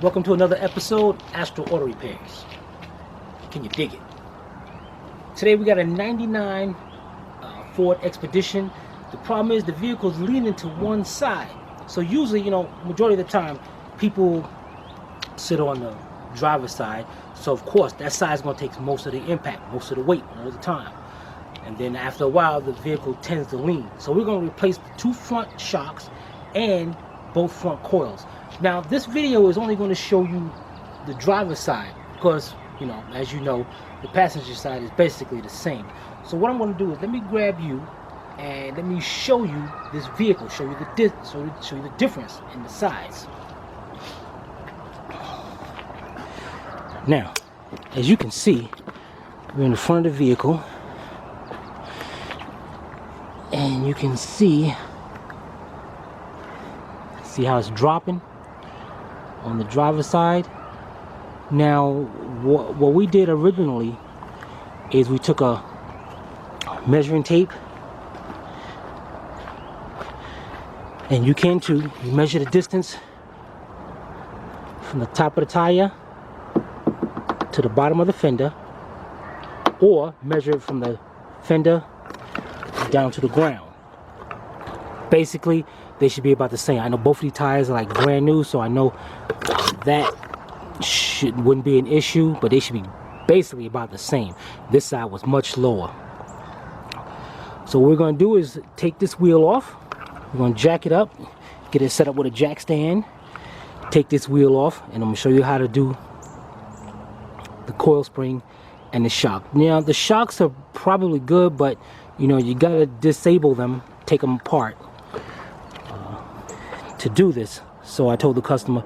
Welcome to another episode, Astro Auto Repairs. Can you dig it? Today we got a 99 Ford Expedition. The problem is the vehicle's leaning to one side. So usually, majority of the time, people sit on the driver's side. So of course, that side's gonna take most of the impact, most of the weight all the time. And then after a while, the vehicle tends to lean. So we're gonna replace the two front shocks and both front coils. Now this video is only going to show you the driver's side because, as you know, the passenger side is basically the same. So what I'm going to do is let me grab you and let me show you this vehicle, show you the difference in the size. Now, as you can see, we're in the front of the vehicle, and you can see how it's dropping on the driver's side. Now what we did originally is we took a measuring tape, and you can too. You measure the distance from the top of the tire to the bottom of the fender, or measure it from the fender down to the ground. Basically, they should be about the same. I know both of these tires are like brand new, so I know that wouldn't be an issue, but they should be basically about the same. This side was much lower. So what we're going to do is take this wheel off. We're going to jack it up, get it set up with a jack stand, take this wheel off, and I'm going to show you how to do the coil spring and the shock. Now the shocks are probably good, but you got to disable them, take them apart to do this. So I told the customer,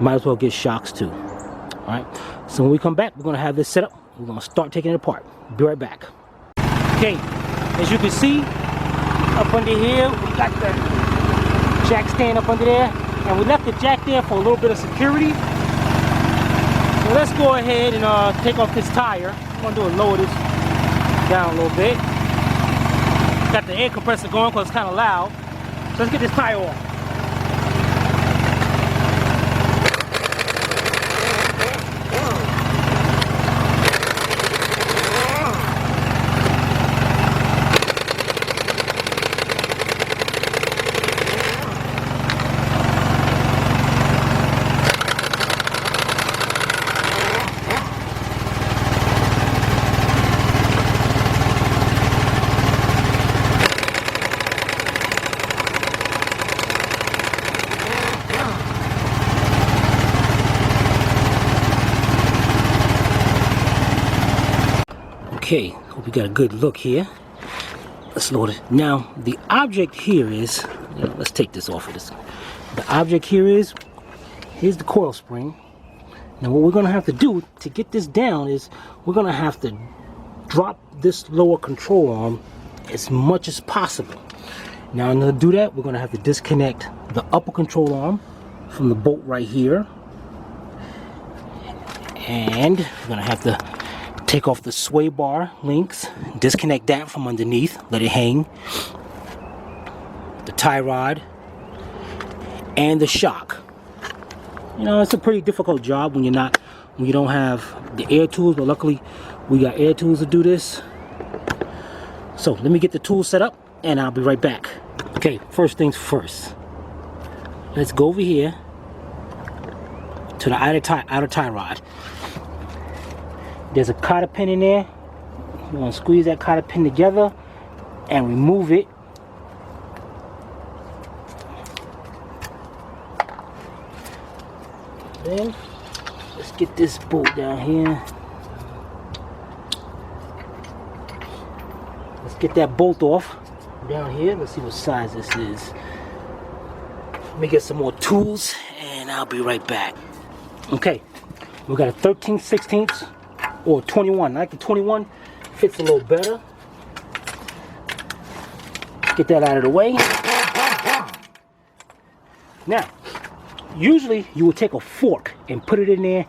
might as well get shocks too. Alright, so when we come back, we're going to have this set up. We're going to start taking it apart. Be right back. Okay, as you can see, up under here, we got the jack stand up under there, and we left the jack there for a little bit of security. So let's go ahead and take off this tire. I'm going to do is lower this down a little bit. Got the air compressor going because it's kind of loud. So let's get this tire off. Okay, hope you got a good look here. Let's load it. Now, the object here is, let's take this off of this. The object here is, here's the coil spring. Now what we're going to have to do to get this down is, we're going to have to drop this lower control arm as much as possible. Now in order to do that, we're going to have to disconnect the upper control arm from the bolt right here. And we're going to have to take off the sway bar links, disconnect that from underneath, let it hang, the tie rod, and the shock. It's a pretty difficult job when you don't have the air tools, but luckily we got air tools to do this. So let me get the tools set up and I'll be right back. Okay, first things first. Let's go over here to the outer tie rod. There's a cotter pin in there. You're going to squeeze that cotter pin together and remove it. Then let's get this bolt down here. Let's get that bolt off down here. Let's see what size this is. Let me get some more tools and I'll be right back. Okay, we got a 13/16 or 21. I like the 21, fits a little better. Get that out of the way. Now, usually you would take a fork and put it in there,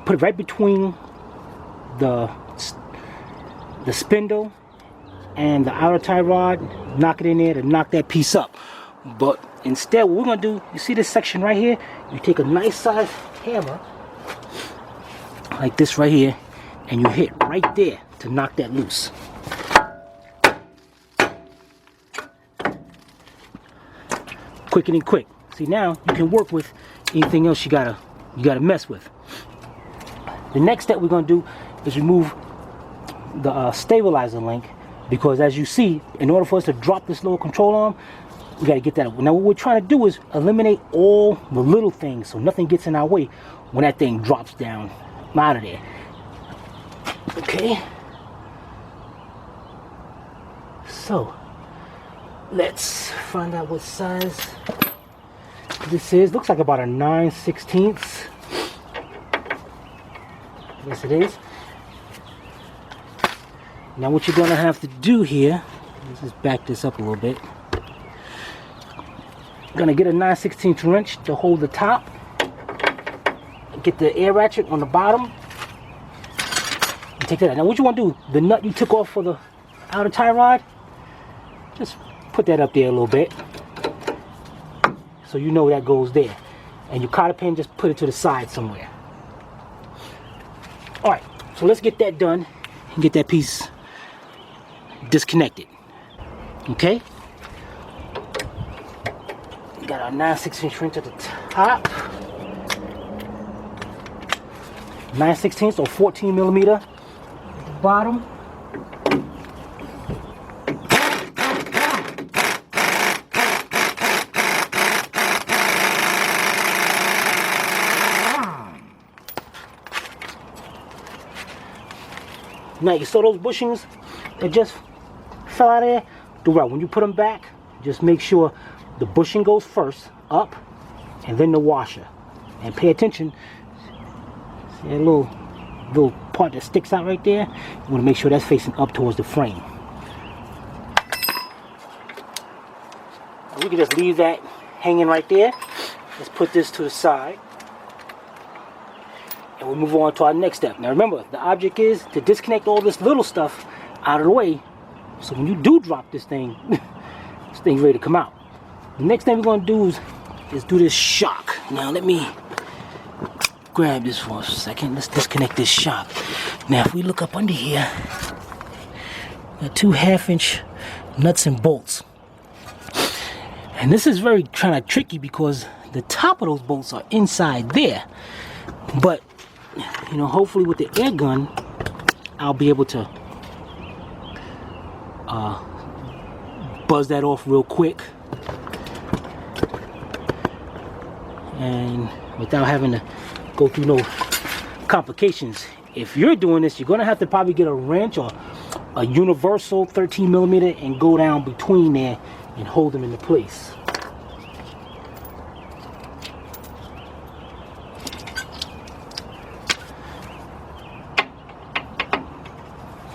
put it right between the spindle and the outer tie rod, knock it in there to knock that piece up. But instead, what we're gonna do, you see this section right here? You take a nice size hammer like this right here, and you hit right there to knock that loose. Quick and quick. See, now you can work with anything else you gotta mess with. The next step we're gonna do is remove the stabilizer link, because as you see, in order for us to drop this little control arm, we gotta get that up. Now what we're trying to do is eliminate all the little things so nothing gets in our way when that thing drops down out of there. Okay. So let's find out what size this is. Looks like about a 9/16. Yes, it is. Now what you're gonna have to do here, let's just back this up a little bit. You're gonna get a 9/16 wrench to hold the top. Get the air ratchet on the bottom. And take that out. Now what you want to do, the nut you took off for the outer tie rod, just put that up there a little bit, so you know that goes there. And your cotter pin, just put it to the side somewhere. Alright, so let's get that done and get that piece disconnected. Okay? We got our 9/16 wrench at the top. 9/16 or 14 millimeter at the bottom. Now you saw those bushings that just fell out of there? Do right. When you put them back, just make sure the bushing goes first, up, and then the washer. And pay attention, see that little part that sticks out right there? You want to make sure that's facing up towards the frame. And we can just leave that hanging right there. Let's put this to the side. And we'll move on to our next step. Now remember, the object is to disconnect all this little stuff out of the way, so when you do drop this thing, this thing's ready to come out. The next thing we're going to do is do this shock. Now let me grab this for a second. Let's disconnect this shock. Now if we look up under here, got 2 1/2-inch nuts and bolts. And this is very kind of tricky because the top of those bolts are inside there. But you know, hopefully with the air gun, I'll be able to buzz that off real quick, and without having to go through no complications. If you're doing this, you're gonna have to probably get a wrench or a universal 13 millimeter and go down between there and hold them into place.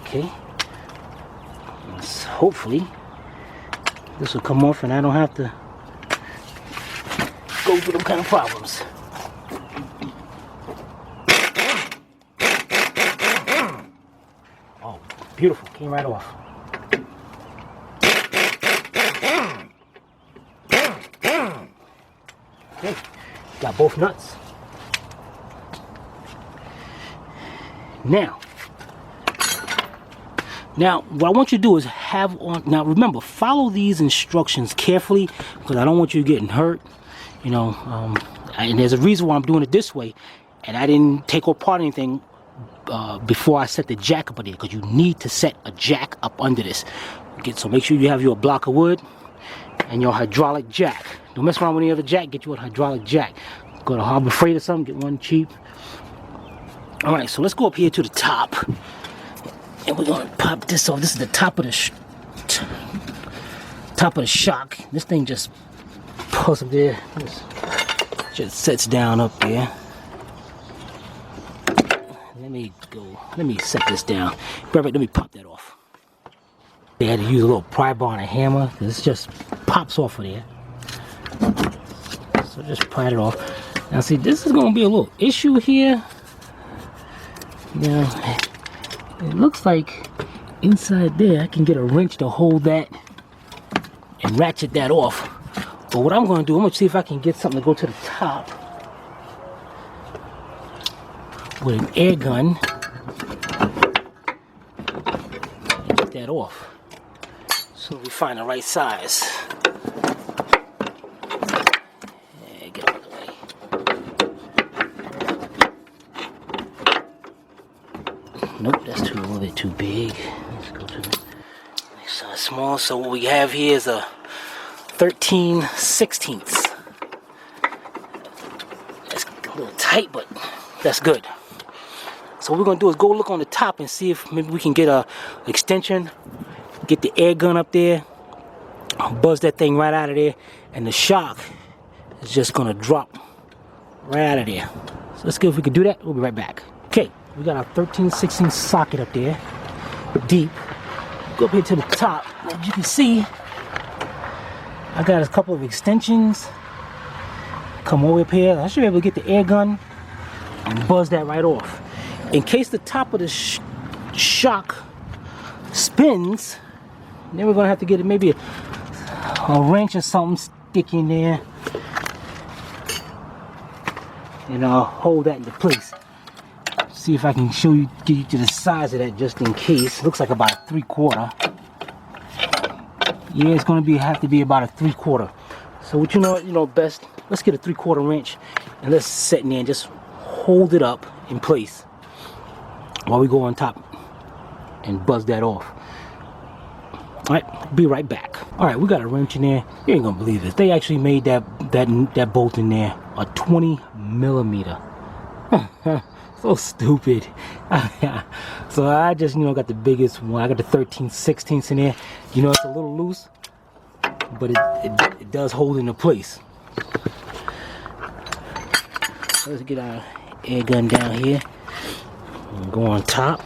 Okay, hopefully this will come off and I don't have to go through them kind of problems. Oh, beautiful, came right off. Okay, got both nuts. Now, what I want you to do is have on, now remember, follow these instructions carefully, because I don't want you getting hurt, you know, and there's a reason why I'm doing it this way, and I didn't take apart anything before I set the jack up on there, because you need to set a jack up under this. Okay, so make sure you have your block of wood and your hydraulic jack. Don't mess around with any other jack, get you a hydraulic jack. Go to Harbor Freight or something, get one cheap. Alright, so let's go up here to the top. And we're gonna pop this off. This is the top of the shock. This thing just pulls up there. Just sets down up there. Let me set this down. Perfect. Let me pop that off. They had to use a little pry bar and a hammer. This just pops off of there. So just pry it off. Now see, this is gonna be a little issue here. Now, it looks like inside there I can get a wrench to hold that and ratchet that off. But what I'm going to do, I'm going to see if I can get something to go to the top. with an air gun. Get that off. So we find the right size. Yeah, get out of the way. Nope, that's a little bit too big. Let's go to the next size small. So what we have here is a 13/16. That's a little tight, but that's good. So what we're gonna do is go look on the top and see if maybe we can get a extension, get the air gun up there, buzz that thing right out of there, and the shock is just gonna drop right out of there. So let's see if we can do that. We'll be right back. Okay, we got our 13/16 socket up there, deep. Go up here to the top. As you can see, I got a couple of extensions. Come over up here. I should be able to get the air gun and buzz that right off. In case the top of the shock spins, then we're gonna have to get maybe a wrench or something stick in there and hold that into place. See if I can show you, get you to the size of that just in case. Looks like about a 3/4. Yeah, it's gonna have to be about a 3/4. So what you know best, let's get a 3/4 wrench and let's set in there and just hold it up in place while we go on top and buzz that off. Alright, be right back. Alright, we got a wrench in there. You ain't gonna believe this. They actually made that bolt in there a 20mm. So stupid. So I just got the biggest one. I got the 13/16 in there. It's a little loose, but it does hold into place. Let's get our air gun down here and go on top.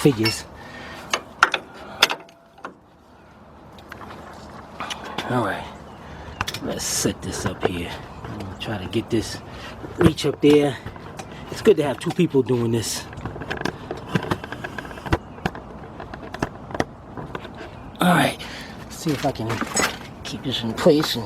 Figures. Alright, let's set this up here. I'm gonna try to get this reach up there. It's good to have two people doing this. Alright, let's see if I can keep this in place.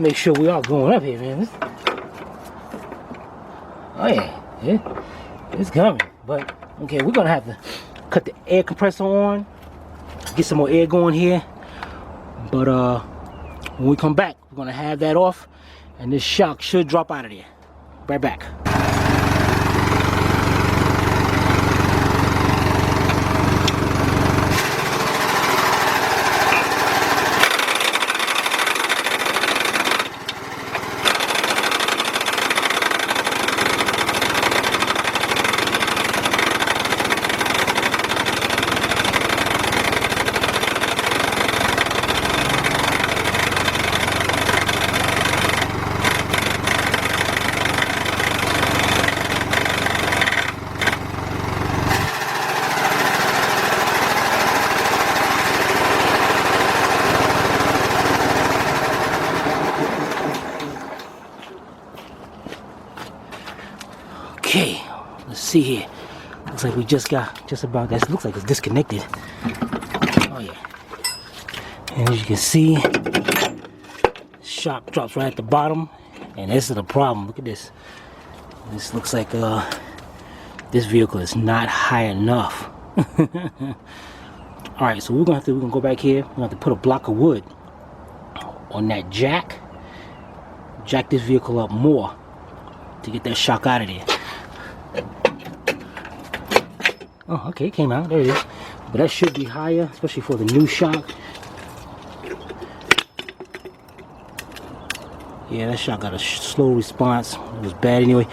Make sure we are going up here, man. Oh yeah, it's coming. But okay, we're gonna have to cut the air compressor on, get some more air going here. But when we come back, we're gonna have that off, and this shock should drop out of there. Right back. Okay, let's see here. Looks like we just about that. Looks like it's disconnected. Oh yeah. And as you can see, shock drops right at the bottom, and this is the problem. Look at this. This looks like this vehicle is not high enough. All right, so we're gonna go back here. We're gonna have to put a block of wood on that jack. Jack this vehicle up more to get that shock out of there. Oh, okay, it came out. There it is. But that should be higher, especially for the new shock. Yeah, that shot got a slow response. It was bad anyway.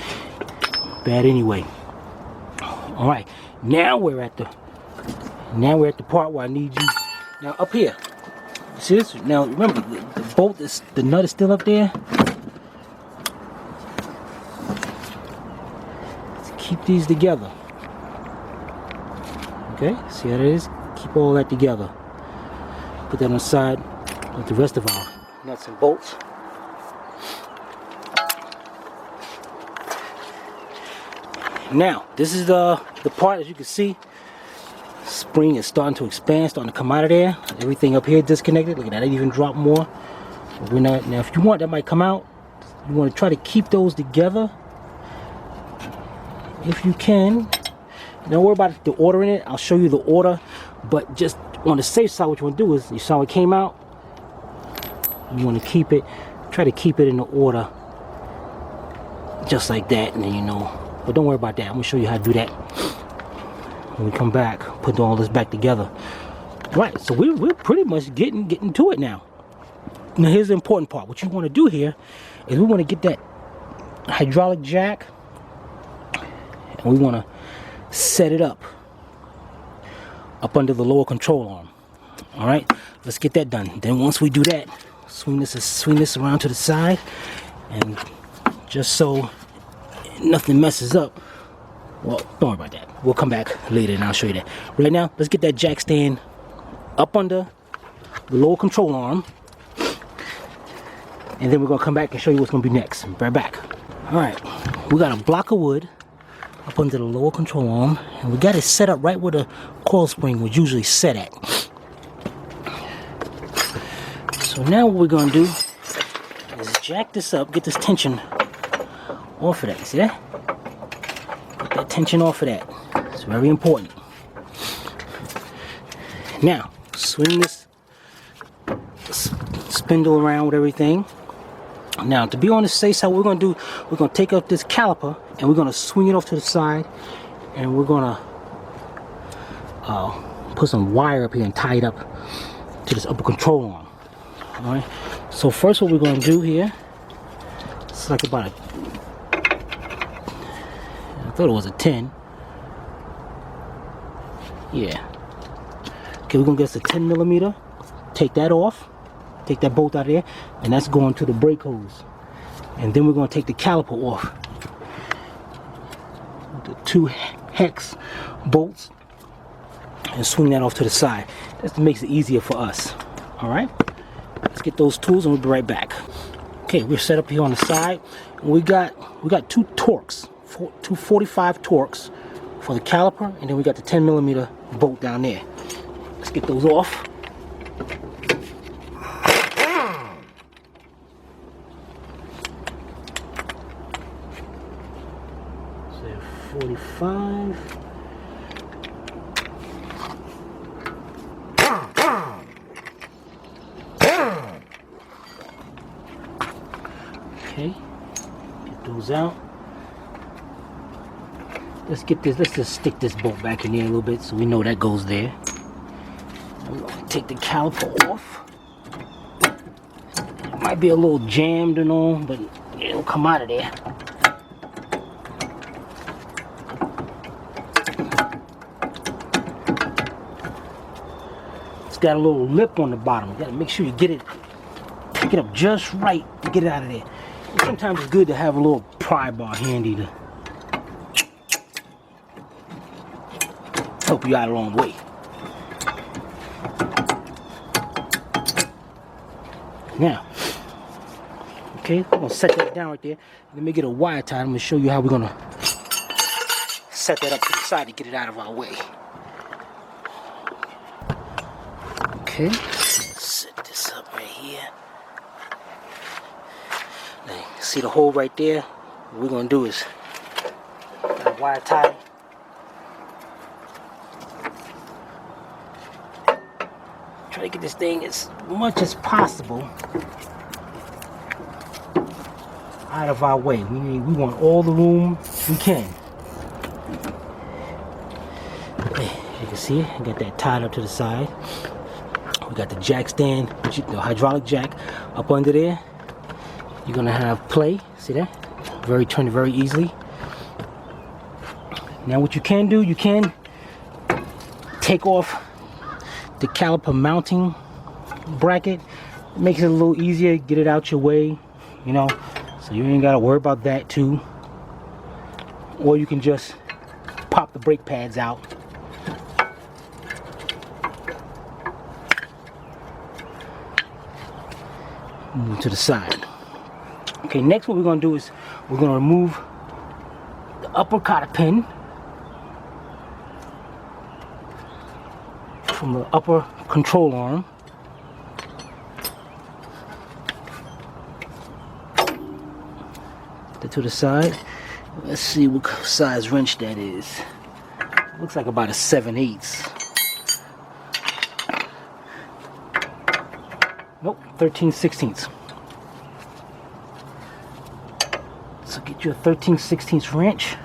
Bad anyway. All right, now we're at the part where I need you. Now up here, see this? Now remember, the bolt is, the nut is still up there. Let's keep these together. Okay, see how that is? Keep all that together. Put that on the side with the rest of our nuts and bolts. Now, this is the part, as you can see, spring is starting to expand, starting to come out of there. Everything up here disconnected. Look at that, it even dropped more. But we're not, now if you want, that might come out. You want to try to keep those together if you can. Don't worry about the order in it. I'll show you the order, but just on the safe side, what you want to do is, you saw it came out, you want to keep it, try to keep it in the order just like that, and then you know. But don't worry about that. I'm gonna show you how to do that when we come back, put all this back together. Right, so we're pretty much getting to it now. Now here's the important part. What you want to do here is we want to get that hydraulic jack, and we want to set it up under the lower control arm. All right, let's get that done. Then once we do that, swing this around to the side, and just so nothing messes up. Well, don't worry about that. We'll come back later and I'll show you that. Right now, let's get that jack stand up under the lower control arm, and then we're gonna come back and show you what's gonna be next. Right back. All right, we got a block of wood up under the lower control arm, and we got it set up right where the coil spring would usually set at. So now what we're gonna do is jack this up, get this tension off of that. You see that? Get that tension off of that. It's very important. Now, swing this spindle around with everything. Now, to be on the safe side, what we're going to do, we're going to take up this caliper and we're going to swing it off to the side, and we're going to put some wire up here and tie it up to this upper control arm. All right. So first, what we're going to do here, it's like about I thought it was a 10. Yeah. Okay, we're going to get us a 10 millimeter. Take that off. Take that bolt out of there, and that's going to the brake hose. And then we're going to take the caliper off. The 2 hex bolts, and swing that off to the side. That makes it easier for us. All right. Let's get those tools, and we'll be right back. Okay, we're set up here on the side. And we got 2 torques, 245 torques for the caliper, and then we got the 10 millimeter bolt down there. Let's get those off. 45. Okay, get those out. Let's just stick this bolt back in there a little bit so we know that goes there. I'm gonna take the caliper off. It might be a little jammed and all, but it'll come out of there. It's got a little lip on the bottom. You gotta make sure you get it up just right to get it out of there. And sometimes it's good to have a little pry bar handy to help you out along the way. Now, okay, I'm gonna set that down right there. Let me get a wire tie. I'm gonna show you how we're gonna set that up to the side to get it out of our way. Okay, set this up right here. Now, see the hole right there? What we're gonna do is got a wire tie. Try to get this thing as much as possible out of our way. We want all the room we can. Okay, you can see it. I got that tied up to the side. We got the jack stand, the hydraulic jack up under there. You're gonna have play. See that? Turn it very easily. Now what you can do, you can take off the caliper mounting bracket. It makes it a little easier, get it out your way, you know, so you ain't gotta worry about that too. Or you can just pop the brake pads out. Move to the side. Okay, next what we're gonna do is we're gonna remove the upper cotter pin from the upper control arm. Put that to the side. Let's see what size wrench that is. Looks like about a 7/8. Nope, 13/16. So get you a 13/16 wrench.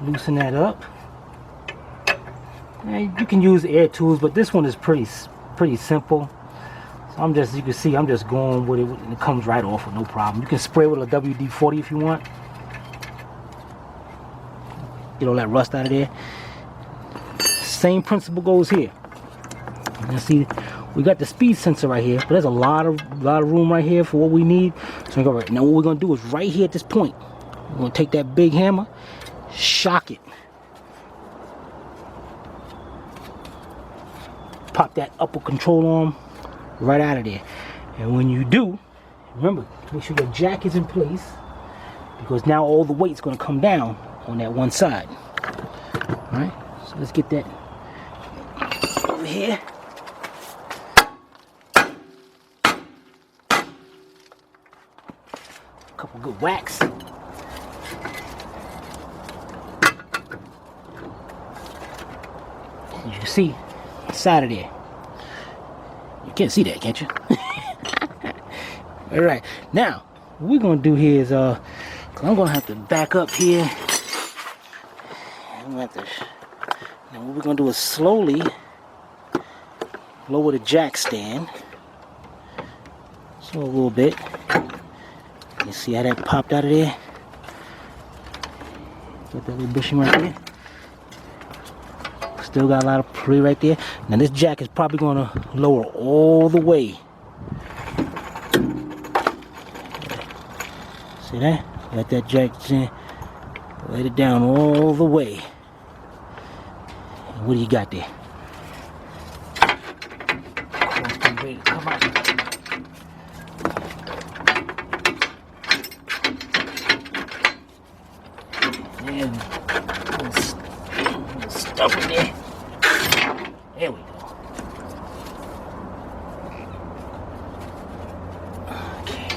Loosen that up. Now, you can use air tools, but this one is pretty simple. So I'm just, you can see, I'm just going with it, and it comes right off with no problem. You can spray with a WD-40 if you want. Get all that rust out of there. Same principle goes here. You see, we got the speed sensor right here, but there's a lot of room right here for what we need. So go right now. What we're gonna do is right here at this point, we're gonna take that big hammer, shock it, pop that upper control arm right out of there. And when you do, remember, make sure your jack is in place, because now all the weight's gonna come down on that one side. All right, so let's get that over here. A couple good whacks. As you can see, side of there. You can't see that, can't you? All right, now what we're gonna do here is I'm gonna have to back up here. I'm gonna have to. Now what we're gonna do is slowly lower the jack stand. So a little bit. You see how that popped out of there? Got that little bushing right there. Still got a lot of play right there. Now this jack is probably gonna lower all the way. See that? Let that jack in. Let it down all the way. And what do you got there? Ready to come out. And stuff in there. There we go. Okay.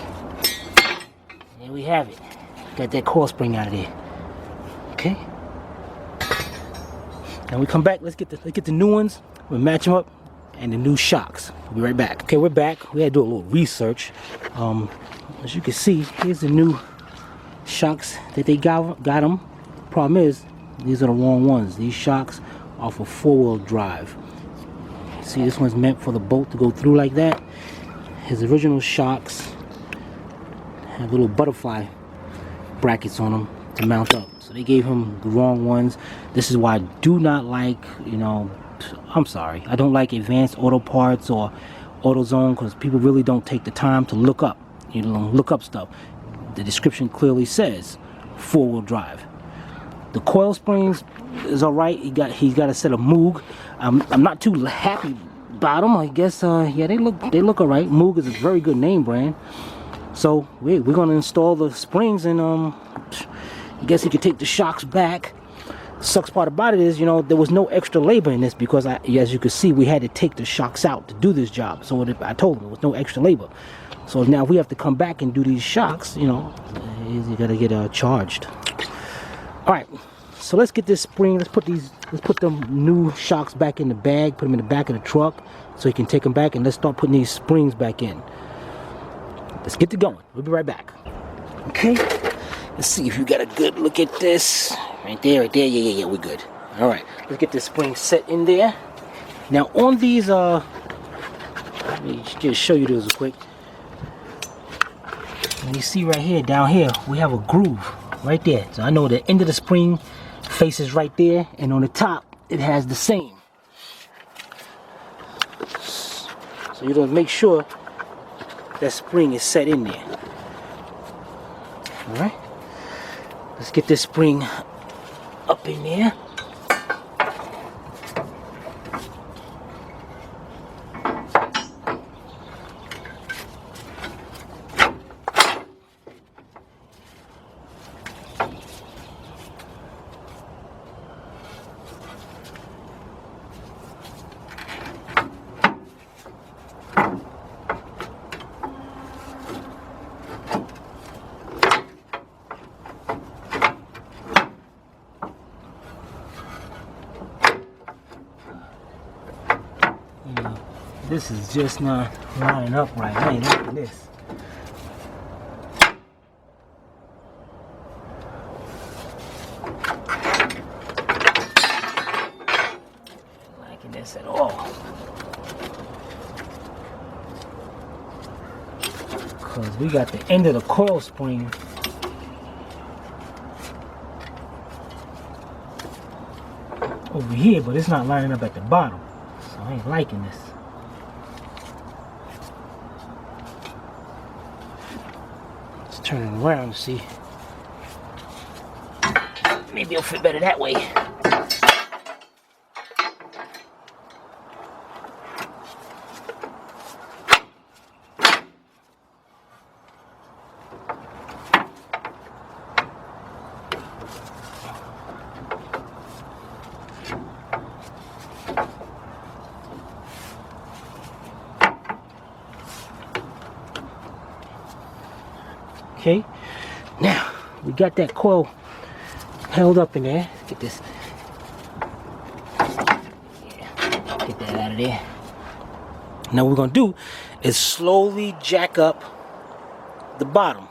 There we have it. Got that coil spring out of there. Okay. Now we come back. Let's get the new ones. We'll match them up, and the new shocks. We'll be right back. Okay, we're back. We had to do a little research. As you can see, here's the new shocks that they got them. Problem is, these are the wrong ones. These shocks are for 4-wheel drive. See, this one's meant for the bolt to go through like that. His original shocks have little butterfly brackets on them to mount up. So they gave him the wrong ones. This is why I do not like, you know, I'm sorry, I don't like Advanced Auto Parts or AutoZone, because people really don't take the time to look up, you know, look up stuff. The description clearly says 4-wheel drive. The coil springs is all right. He's got a set of Moog. I'm not too happy about them. I guess yeah, they look all right. Moog is a very good name brand. So we're gonna install the springs, and I guess he could take the shocks back. Sucks part about it is, you know, there was no extra labor in this, because as you can see, we had to take the shocks out to do this job. So I told him there was no extra labor. So now we have to come back and do these shocks. You know, you gotta get charged. All right, so let's get this spring. Let's put them new shocks back in the bag. Put them in the back of the truck so he can take them back, and let's start putting these springs back in. Let's get to going. We'll be right back. Okay, let's see if you got a good look at this. Right there, right there. Yeah, we're good. All right, let's get this spring set in there. Now on these Let me just show you this real quick. And you see right here, down here, we have a groove right there. So I know the end of the spring faces right there, and on the top, it has the same. So you don't make sure that spring is set in there. All right. Let's get this spring up in there. This is just not lining up right. I ain't liking this. Not liking this at all. Because we got the end of the coil spring over here, but it's not lining up at the bottom. So I ain't liking this. Turn it around to see. Maybe it'll fit better that way. Okay, now we got that coil held up in there. Get this, yeah, get that out of there. Now what we're gonna do is slowly jack up the bottom.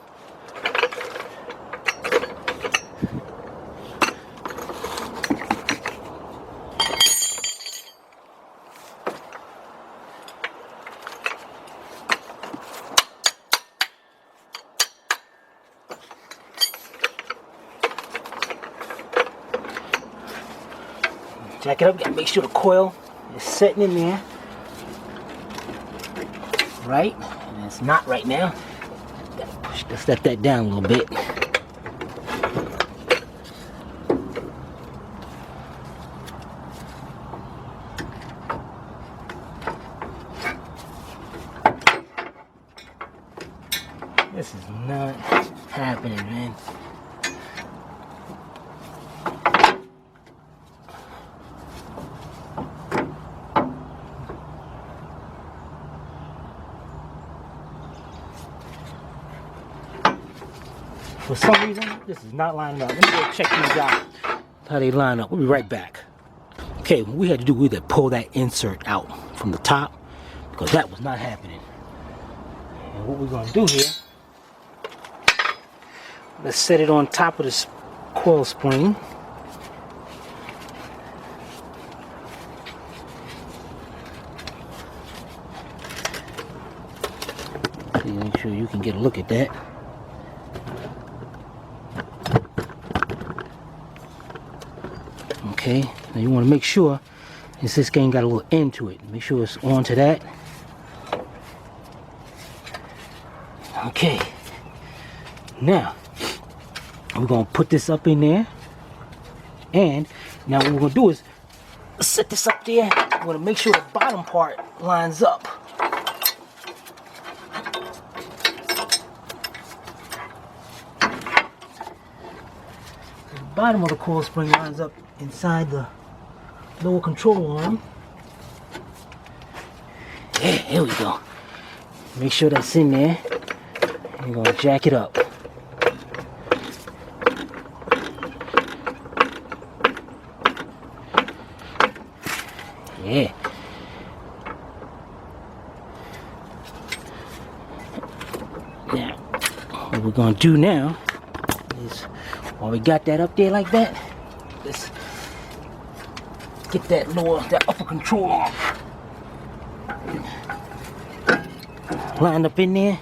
Jack it up, gotta make sure the coil is sitting in there. Right? And it's not right now. Gotta step that down a little bit. This is not happening, man. For some reason, this is not lining up. Let me go check these out, how they line up. We'll be right back. Okay, what we had to do, we had to pull that insert out from the top because that was not happening. And what we're gonna do here, let's set it on top of this coil spring. Make sure you can get a look at that. Okay, now you want to make sure this game got a little end to it. Make sure it's onto that. Okay, now we're gonna put this up in there, and now what we're gonna do is set this up there. We're gonna make sure the bottom part lines up. The bottom of the coil spring lines up inside the lower control arm. Yeah, here we go. Make sure that's in there. You're gonna jack it up. Yeah. Now, what we're gonna do now is, while we got that up there like that, let's get that upper control arm lined up in there.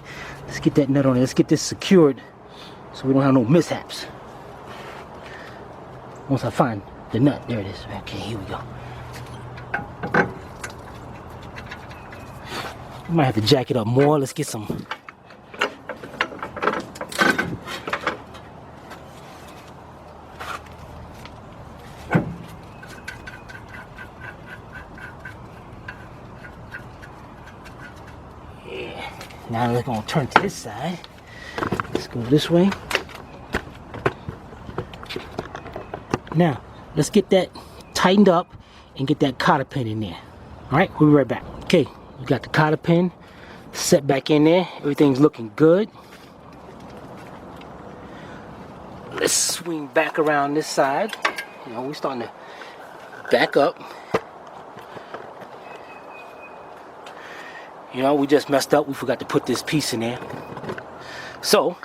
Let's get that nut on there. Let's get this secured so we don't have no mishaps. Once I find the nut, there it is. Okay, here we go. We might have to jack it up more. Let's get some. Yeah. Now we're gonna turn to this side. Let's go this way. Now, let's get that tightened up and get that cotter pin in there. All right, we'll be right back. Okay, we got the cotter pin set back in there. Everything's looking good. Let's swing back around this side. You know, we're starting to back up. You know, we just messed up. We forgot to put this piece in there. So,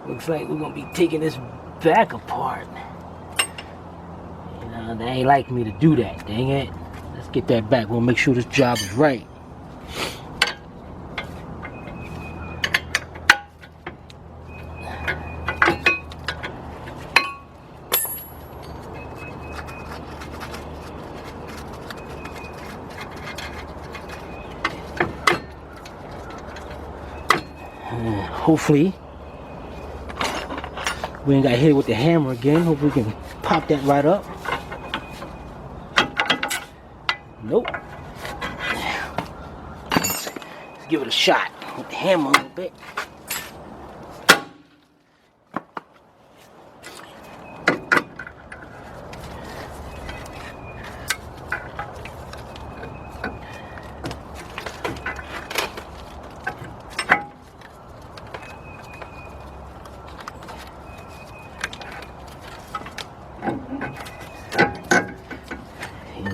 looks like we're gonna be taking this back apart. You know, they ain't like me to do that, dang it. Let's get that back. We'll make sure this job is right. Hopefully we ain't got hit with the hammer again. Hope we can pop that right up. Nope. Let's give it a shot with the hammer a little bit.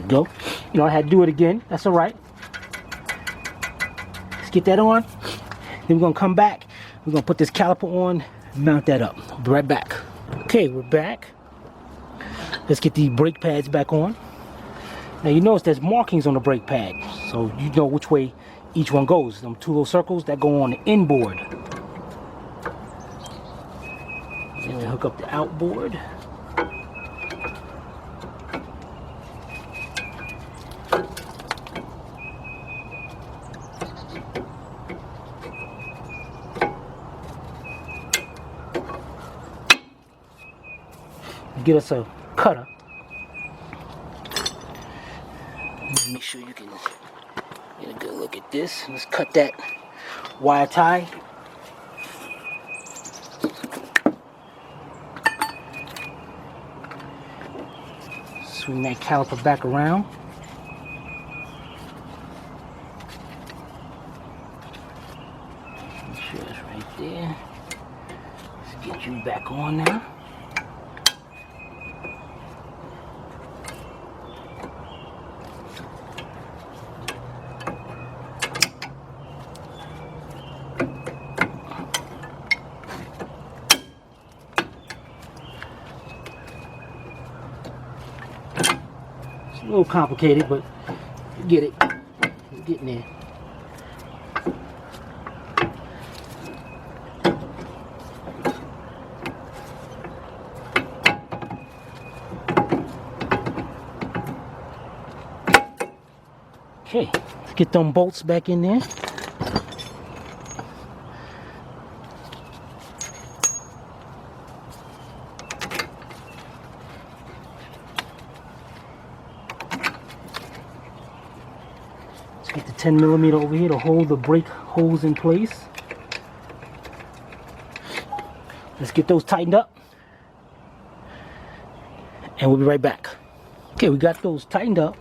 Go. You know, I had to do it again. That's all right. Let's get that on. Then we're gonna come back. We're gonna put this caliper on, mount that up. I'll be right back. Okay, we're back. Let's get these brake pads back on. Now you notice there's markings on the brake pad, so you know which way each one goes. Them two little circles that go on the inboard. Then we hook up the outboard. Get us a cutter. Make sure you can get a good look at this. Let's cut that wire tie. Swing that caliper back around. Make sure that's right there. Let's get you back on now. A little complicated, but you get it. We're getting there. Okay, let's get them bolts back in there. Get the 10mm over here to hold the brake hose in place. Let's get those tightened up and we'll be right back. Okay, we got those tightened up.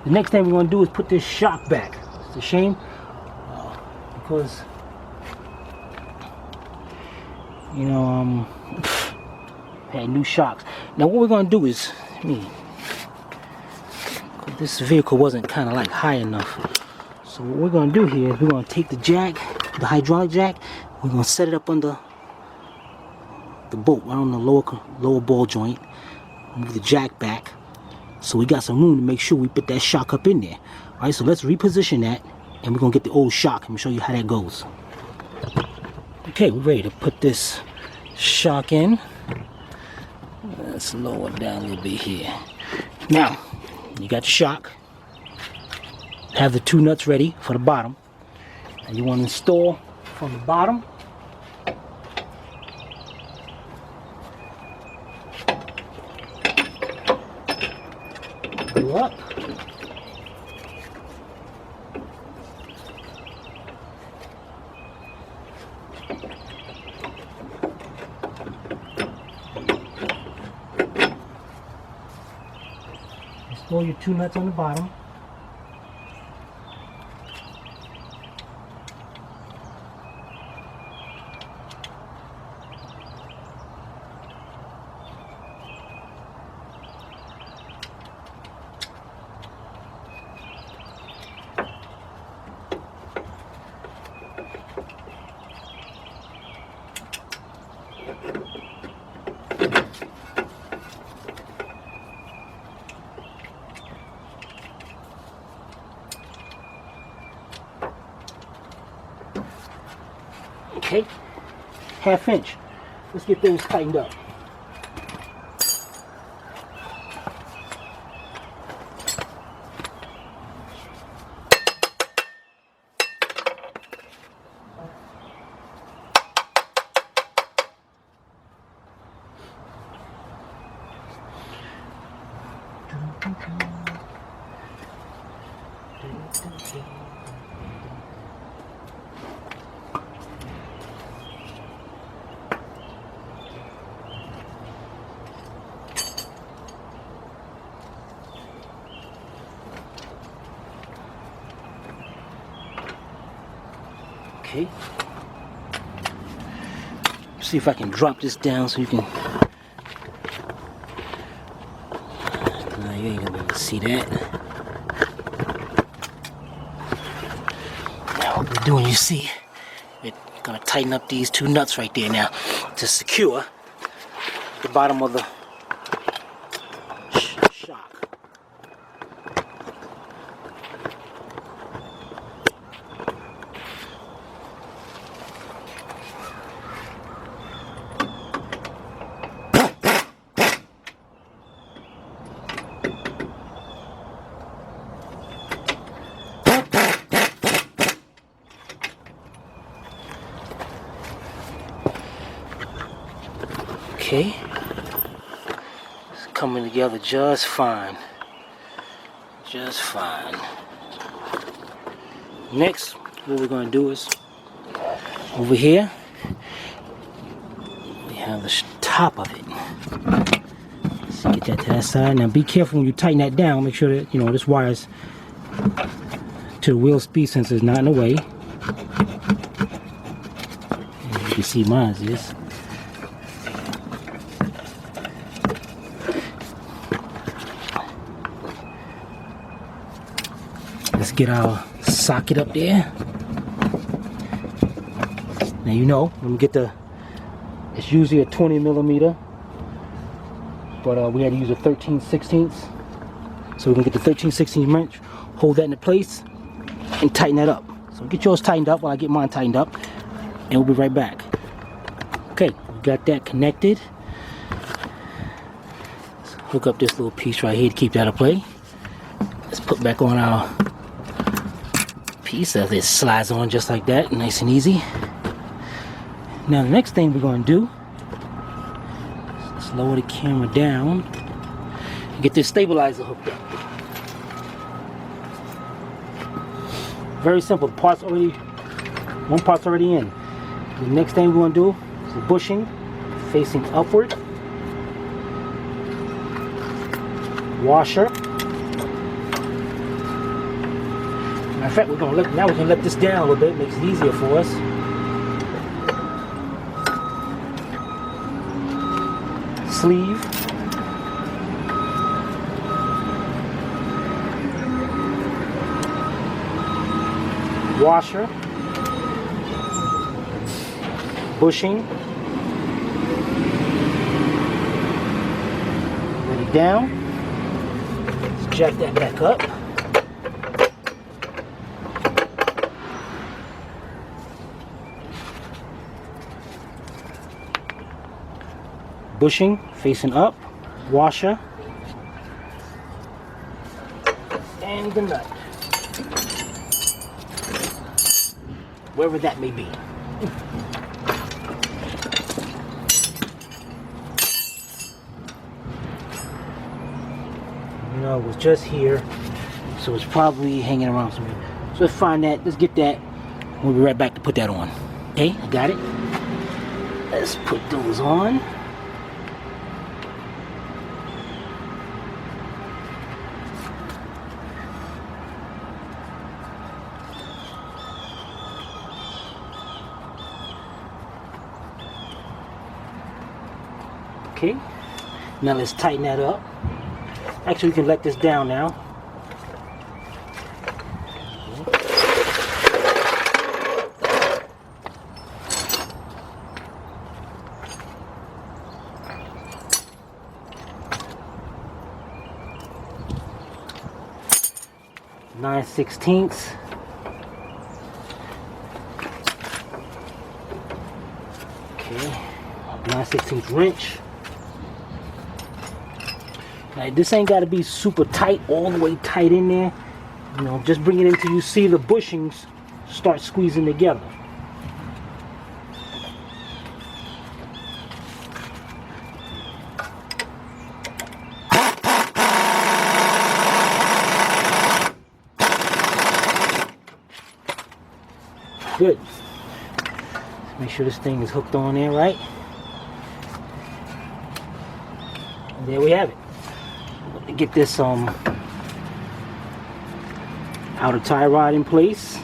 The next thing we're going to do is put this shock back. It's a shame because you know had new shocks. Now what we're going to do is this vehicle wasn't kind of like high enough. So what we're going to do here is we're going to take the jack, the hydraulic jack, we're going to set it up under the bolt, right on the lower ball joint. Move the jack back so we got some room to make sure we put that shock up in there. Alright, so let's reposition that and we're gonna get the old shock. Let me show you how that goes. Okay, we're ready to put this shock in. Let's lower it down a little bit here. Now, you got your shock. Have the 2 nuts ready for the bottom. And you want to install from the bottom. Go up. Install your 2 nuts on the bottom. Okay, 1/2 inch. Let's get things tightened up. Okay. See if I can drop this down so you can. No, you ain't gonna be able to see that. Now what we're doing, you see, we're gonna tighten up these 2 nuts right there now to secure the bottom of the shock. Okay, it's coming together just fine. Just fine. Next, what we're going to do is, over here, we have the top of it. Let's get that to that side. Now be careful when you tighten that down. Make sure that, you know, this wire's to the wheel speed sensor is not in the way. As you can see, mine is. Let's get our socket up there. Now you know, when we get it's usually a 20 millimeter, but we had to use a 13/16. So we're gonna get the 13/16 wrench, hold that into place, and tighten that up. So get yours tightened up while I get mine tightened up, and we'll be right back. Okay, we got that connected. Let's hook up this little piece right here to keep that in play. Let's put back on our piece as it slides on just like that, nice and easy. Now the next thing we're going to do is lower the camera down and get this stabilizer hooked up. Very simple. One part's already in. The next thing we're going to do is the bushing facing upward, washer. In fact, we're gonna let this down a little bit. Makes it easier for us. Sleeve. Washer. Bushing. Let it down. Let's jack that back up. bushing facing up, washer, and the nut, wherever that may be. You know, it was just here, so it's probably hanging around somewhere. So let's find that, let's get that. We'll be right back to put that on. Okay, I got it. Let's put those on. Okay, now let's tighten that up. Actually, we can let this down now. Nine 16ths. Okay, 9/16 wrench. Now, this ain't got to be super tight, all the way tight in there. You know, just bring it until you see the bushings start squeezing together. Good. Make sure this thing is hooked on there right. And there we have it. Get this outer tie rod in place.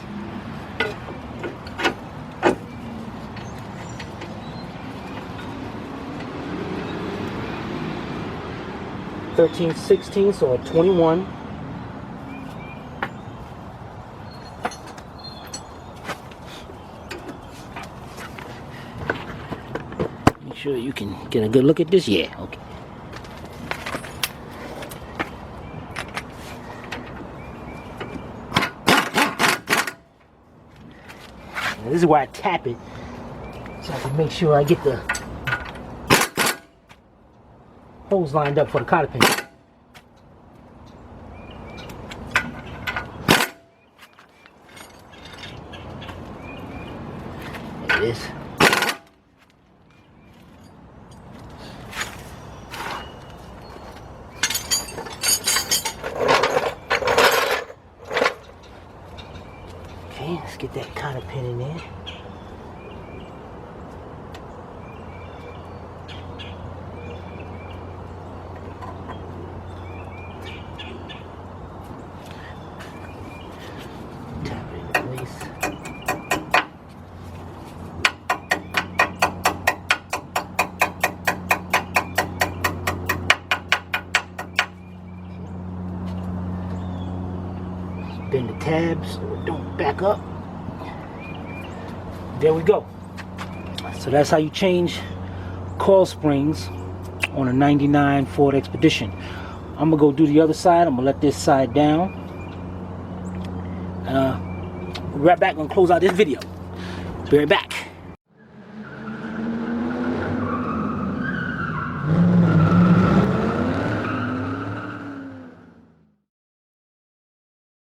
(13/16), so a 21. Make sure you can get a good look at this. Yeah, okay. This is why I tap it, so I can make sure I get the holes lined up for the cotter pin. There it is. Okay, let's get that cotter pin in there. Tap it in place. Bend the tabs so it don't back up. There we go. So that's how you change coil springs on a 99 Ford Expedition. I'm gonna go do the other side. I'm gonna let this side down. We'll be right back and close out this video. Be right back.